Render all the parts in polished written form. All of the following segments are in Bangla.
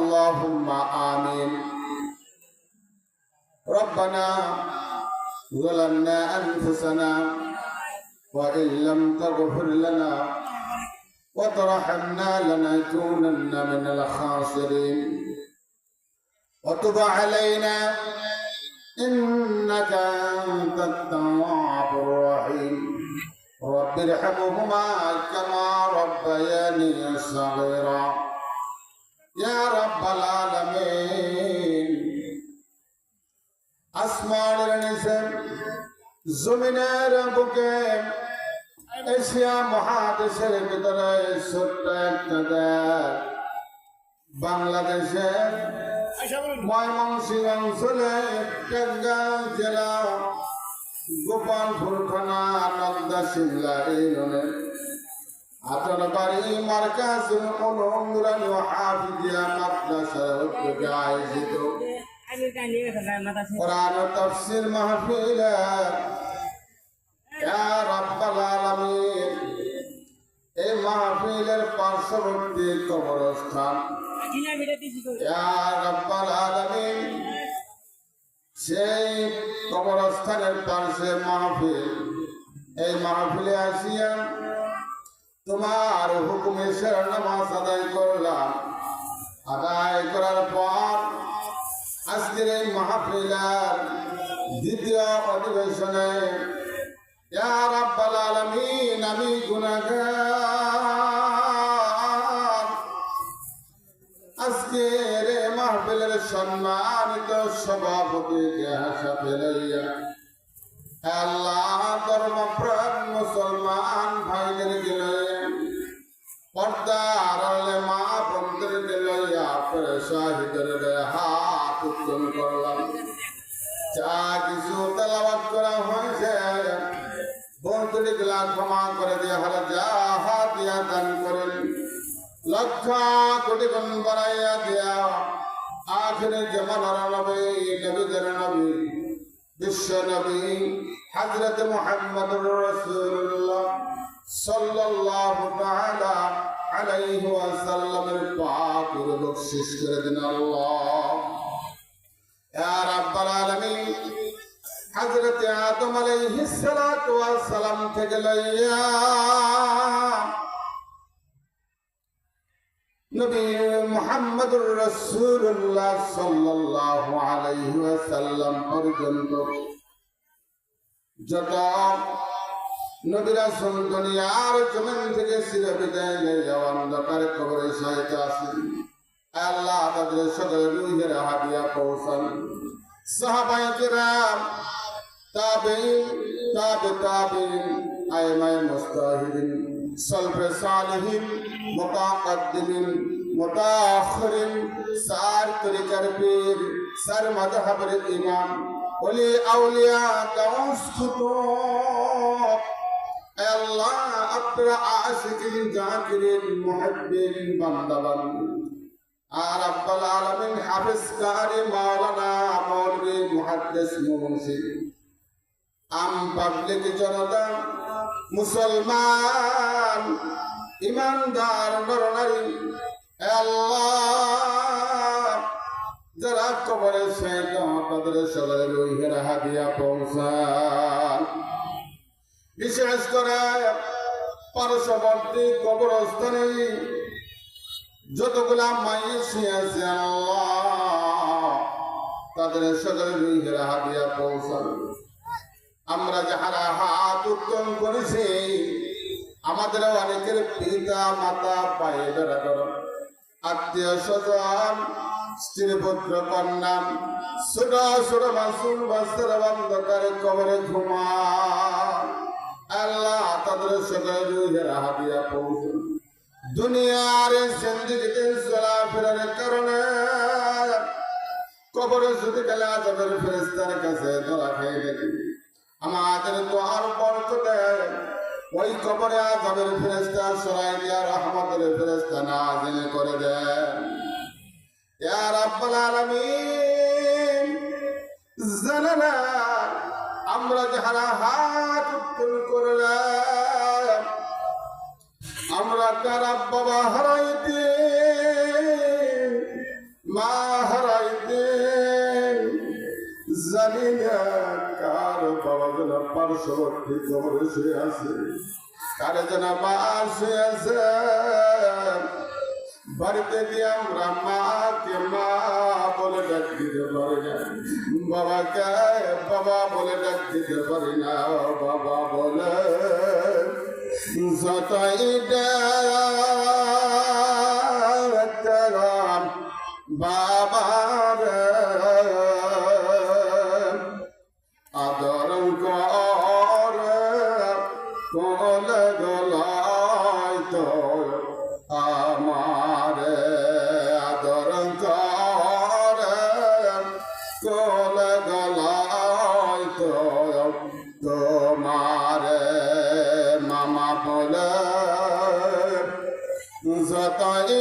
اللهم آمين. ربنا ظلمنا أنفسنا وإن لم تغفر لنا وترحمنا لنكونن من الخاسرين. وتب علينا إنك أنت التواب الرحيم. رب ارحمهما كما ربياني صغيرا يا رب العالمين. আসমানের নিচে জমিনের বুকে এশিয়া মহাদেশের ভিতরে ছোট্ট একটা দেশ বাংলাদেশের ময়মনসিংহ অঞ্চলে টেঙ্গাইল জেলা গোপালপুর থানা নগদা শিমলা ইউনিয়নে আতরবাড়ি মার্কাজুল উলুম নুরানি ওয়া হাফিজিয়া মাদ্রাসার উদ্যোগে আয়োজিত কোরআন ও তাফসীর মাহফিল ইয়া রাব্বাল আলামিন। এই মাহফিলের পার্শ্ববর্তী কবরস্থান ইয়া রাব্বাল আলামিন, সেই কবরস্থানের পাশে মাহফিল। এই মাহফিলে আসিয়া তোমার হুকুমে সেরা নামাজ আদায় করলাম। আদায় করার পর আজকের এই মাহফিলের দ্বিতীয় অধিবেশনে ইয়া রাব্বাল আলামিন আমি গুনাহগার। আজকের এই মাহফিলের সম্মানিত সভাপতি হাসাতে লইয়া আল্লাহ ধর্মপ্রাণ মুসলমান ভাইদের গেলে পর্দার আড়ালে মা বোনদের লইয়া শাহিদের হাত উত্তোলন করলাম। যা কিছু তেলাওয়াত করা হয়েছে বন্ধুটি গুলা ক্ষমা করে দিয়ে হারা যা হাত দিয়া দান করেন, লক্ষ কোটি গুণ বাড়াইয়া দিয়া আখিরের জামানার নবী নবীদের নবী বিশ্ব নবী হযরত মুহাম্মদুর রাসূলুল্লাহ সাল্লাল্লাহু তাআলা আলাইহি ওয়াসাল্লামের পাক রূহ বখশিশ করে দেন আল্লাহ। ইয়া রাব্বাল আলামিন, হযরত আদম আলাইহিস সালাতু ওয়াস সালাম থেকে লইয়া নবী মুহাম্মদুর রাসূলুল্লাহ সাল্লাল্লাহু আলাইহি ওয়াসাল্লাম পর্যন্ত যত নবী রাসূল দুনিয়ার জমিন থেকে চিরবিদায় নিয়ে অন্ধকার কবরে শায়িত আছেন, আল্লাহ তাদের সকলের রূহের হাদিয়া পৌঁছান। সাহাবায়ে কিরাম, তাবেঈন, তাবেঈন, আইমায়ে মুজতাহিদিন, সালফে সালিহিন, মুতাকাদ্দিমিন, মুতাআখিরিন, সার তরিকার পীর, সার মাযহাবের ইমাম, ওলি আউলিয়া, গাউস কুতুব, আল্লাহ আপনারা আশিকিন, জাকিরিন, মুহিব্বিন, বান্দাবান্দি আর রাব্বুল আলামিন হাফেজ কারি মাওলানা মৌলভী মুহাদ্দিস মুন্সি আম পাবলিক জনতা মুসলমান ইমানদার নরনারী আল্লাহ যারা কবরে শায়িত তাদের সকলের রূহের হাদিয়া পৌঁছান। বিশেষ করে পার্শ্ববর্তী কবরস্থানে যতগুলা মাইয়িত শুয়ে আছে আল্লাহ তাদের সকলের রূহের হাদিয়া পৌঁছান। আমরা যাহারা হাত উত্তোলন করেছি আমাদের অনেকের পিতা মাতা ভাই বেরাদর আত্মীয় স্বজন স্ত্রী পুত্র কন্যা ছোট ছোট মাসুম বাচ্চারা অন্ধকারে কবরে ঘুমান, আল্লাহ তাদের সকলের রূহের হাদিয়া পৌঁছান। দুনিয়ার জিন্দেগিতে চলাফেরার কারণে কবরে যদি গেলে আযাবের ফেরেশতার কাছে ধরা খেয়ে গেলে আমাদের দোয়ার বরকতে ওই কবরে আযাবের ফেরেশতা সরাই দিয়া রহমতের ফেরেশতা নাযিল করে দেন। ইয়া রাব্বাল আলামিন, জানানা আমরা যারা হাত উত্তোলন করলাম আমরা কারা বাবা হারাইতে মা হারাইতেন জানি না কার বাবা যেন পার্শ্ববর্তী কবরে শুয়ে আছে, কারে যেন মা শুয়ে আছে। বাড়িতে গিয়ে আমরা মাকে মা বলে ডাক দিতে পারি না, বাবাকে বাবা বলে ডাক দিতে পারি না। বাবা বলে যতই ডাক বাবার আদর করে কোলে গলায় তো আমার আদর করে কোলে গলায় তো তোমার মামা বলে যতই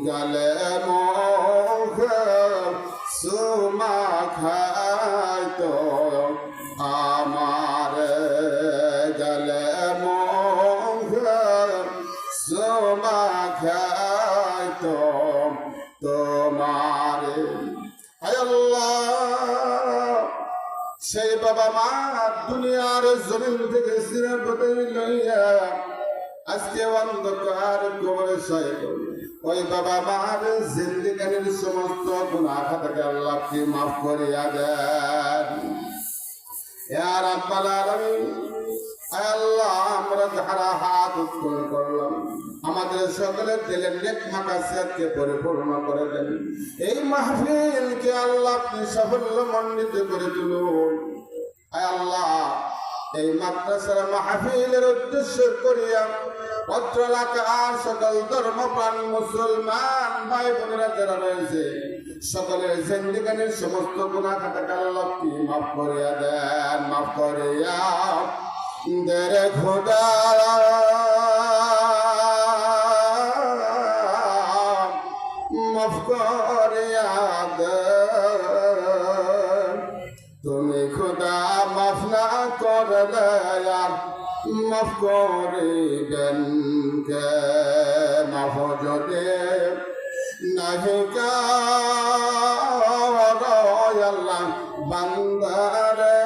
গলে মুখে সুমা খাইতো আমার, গলে মুখে সুমা খাইতো তোমার। আল্লাহ সেই বাবা মা দুনিয়ার জমিন থেকে সিরাপতে লইয়া আজকে অন্ধকার কবরে সাহেব ওই বাবা মার জিন্দেগানির সমস্ত গুনাহ খাতাকে আল্লাহ কি মাফ করিয়া দেন। ইয়া রাব্বাল আলামিন, আল্লাহ আমরা যারা হাত উত্তোলন করলাম আমাদের সকলের দিলের নেক মাকাসিয়াতকে পরিপূর্ণ করে দেন। এই মাহফিলকে আল্লাহ আপনি সাফল্য মণ্ডিত করে তুলুন। আল্লাহ এই মাদ্রাসার মাহফিলের উদ্দেশ্য করিয়া অত্র এলাকার সকল ধর্মপ্রাণ মুসলমান ভাই বোনেরা যারা রয়েছে সকলের জিন্দেগানির সমস্ত গুনাহ খাতাকে আল্লাহ কি মাফ করিয়া দেন, মাফ করিয়া দেরে খোদা। মাফ করিয়া দেন তুমি খোদা, মাফ না করলে মাফ করিবেন কে? মাফ যদি নাহি আল্লাহ বান্দারে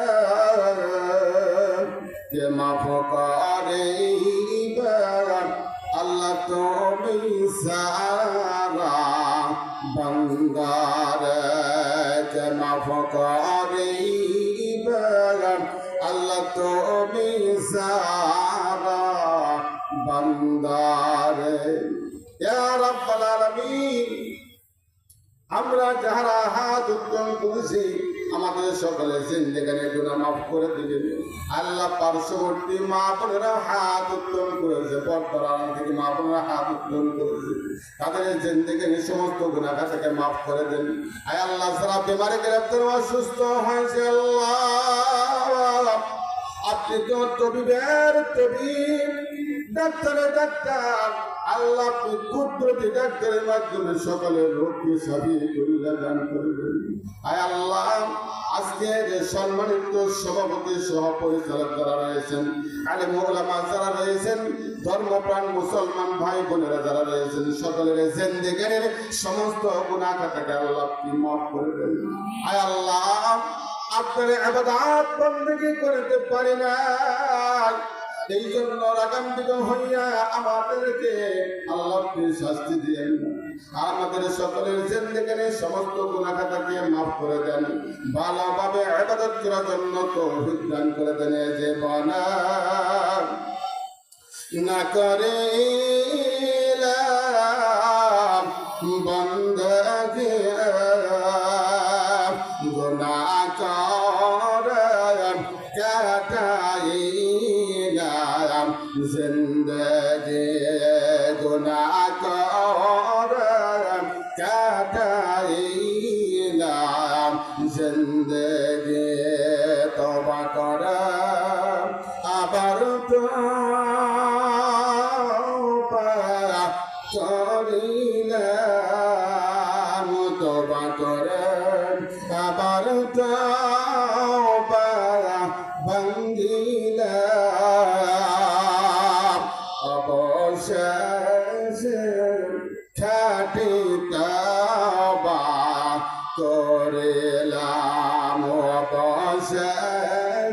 কে মাফ করিবেন? আল্লাহ তুমি সারা বান্দারে কে মাফ করিবেন? আল্লাহ তুমি সারা বান্দারে। ইয়া রাব্বাল আলামিন, আমরা যারা হাত উত্তোলন করেছি আমাদের সকলের জিন্দেগানির গুনাহ মাফ করে দিবেন। আল্লাহ পার্শ্ববর্তী মা বোনেরা হাত উত্তোলন করেছে, পর্দার আড়াল থেকে মা বোনেরা হাত উত্তোলন করেছে, তাদের জিন্দেগানির সমস্ত গুনাহ খাতাকে মাফ করে দেন। আয় আল্লাহ যারা বিমারে গ্রেফতার অসুস্থ হয়েছে আল্লাহ আপনি তো তবিবের তবিব, ডাক্তারের ডাক্তার, আল্লাহ আপনি কুদরতি ডাক্তারের মাধ্যমে সকলের রোগকে সাফিয়ে করিয়া দান করবেন। আয় আল্লাহ আজকের সম্মানিত সভাপতি সহ পরিচালক যারা রয়েছেন, আলেম ওলামা যারা রয়েছেন, ধর্মপ্রাণ মুসলমান ভাই বোনেরা যারা রয়েছেন সকলের জিন্দেগানির সমস্ত গুনাহ খাতাকে আল্লাহ আপনি মাফ করে দেন। আয় আল্লাহ আপনার ইবাদত বندگی করতে পারি না, এই জন্য রাগান্বিত হইয়া আমাদেরকে আল্লাহ আপনি শাস্তি দিয়েন। আমাদের সকলের জিন্দেগানির সমস্ত গুনাহ খাতাকে মাফ করে দেন, ভালোভাবে ইবাদত করার জন্য তৌফিক দান করে দেন। যে বানা না করে বন্দগি গুনাহ করে কাটাইলাম জিন্দগি, গুনাহ করে কাটাইলাম জিন্দগি। তওবা করে আবার তওবা করিলাম, তওবা করে আবার তওবা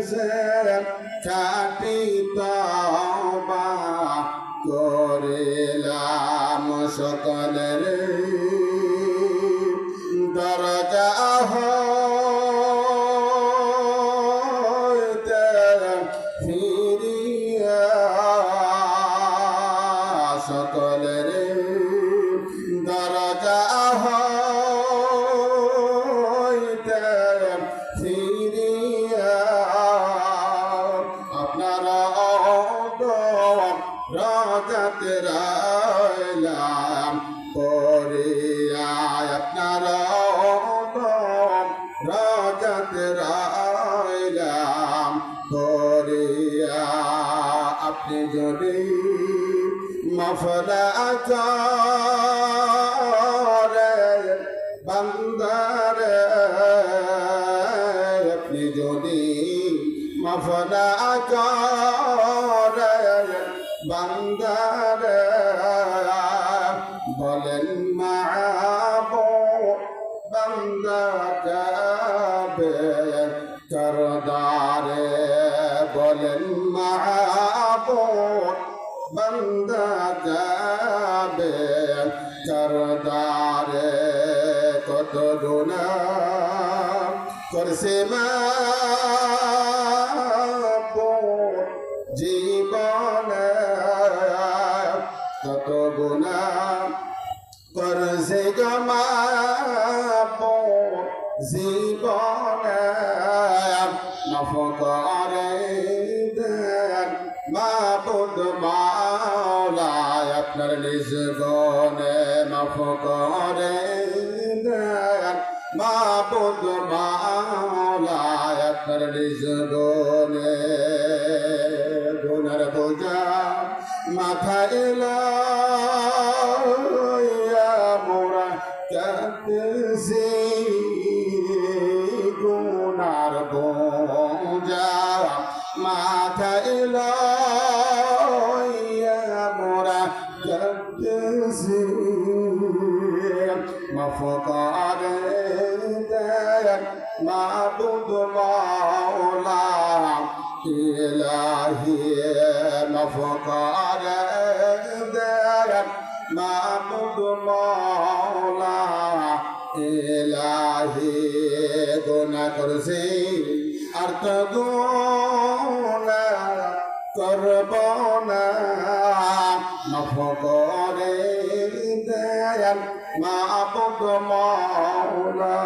সে খাটি তওবা করিলাম সকলের দরজা হইতে ফিরিয়া সকলের দরজা হইতে ফিরিয়া আপনার রাজাতে রাইলাম পরিয়া আপনার রাজাতে রাইলাম পরিয়া আপনি যদি মফলা করে বান্দারে আপনি যদি মফলা করে বান্দারে বলেন মাবুদ বান্দা যাবে করদারে বলেন মাবুদ বান্দা যাবে করদারে কত গুনাহ করছে মাবুদ জীবনে কত গুনাহ করছে মাবুদ জীবনে মাফ করে দেন মাবুদ মাওলা আপনার নিজ গুণে মাফ করে দেন মাবুদ মাওলা আপনার নিজ গুণে গুণের বোঝা মাথায় লইয়া মোরা কাঁদছি গুনার বোঝা মাথায় লইয়া মোরা কাঁদছি মাফ করে দেন মাবুদ মাওলা ইলাহি মাফ করে দেন মাবুদ মাওলা ইলাহি গুনাহ করছি আর তো গুনাহ করব না মাফ করে দেন মাবুদ মাওলা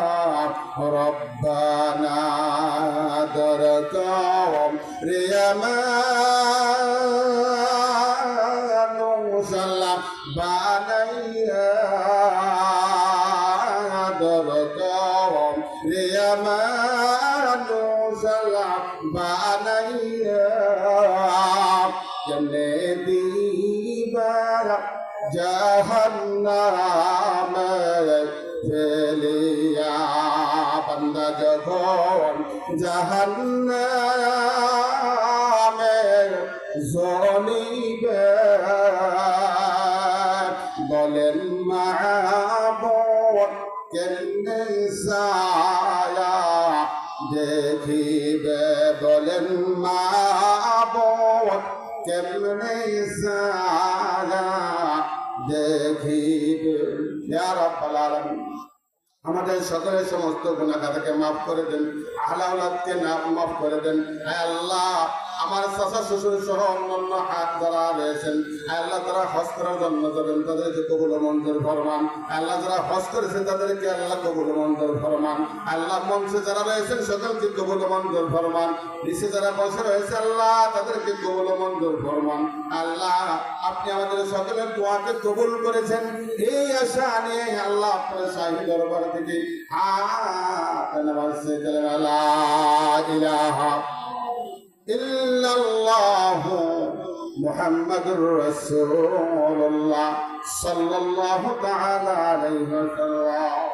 রব্বানা দরকাম রিয়ামানু সাল্লাম বানাইয়া দরকাম রিয়ামানু সাল্লাম বানাইয়া কেমনে দিবা জাহান্নামে ফেলিয়া বান্দা যখন জাহান্নামে জ্বলিবে বলেন মাবুদ কেমনে ছায়া দেখিবে বলেন মাবুদ কেমনে ছায়া দেখিবে ইয়া রাব্বাল আলামিন আমাদের সকলের সমস্ত গুনাহ খাতাকে মাফ করে দেন আহলে আওলাদকে মাফ করে দেন হে আল্লাহ আমার চাচা শ্বশুর সহ অন্যান্য হাত যারা রয়েছেন আল্লাহ যারা হজ করার জন্য যাবেন তাদেরকে কবুল মঞ্জুর ফরমান আল্লাহ যারা হজ করেছে তাদেরকে আল্লাহ কবুল মঞ্জুর ফরমান আল্লাহ মঞ্চে যারা রয়েছেন সকলকে কবুল মঞ্জুর ফরমান নিচে যারা বসে রয়েছে আল্লাহ তাদেরকে কবুল মঞ্জুর ফরমান আল্লাহ আপনি আমাদের সকলের দোয়াকে কবুল করেছেন এই আশা নিয়ে আল্লাহ আপনার শাহী দরবার থেকে হাত নামাজে কালেমা লা ইলাহা ইল্লাল্লাহু মুহাম্মাদুর রাসূলুল্লাহ সাল্লাল্লাহু তাআলা আলাইহি ওয়াসাল্লাম।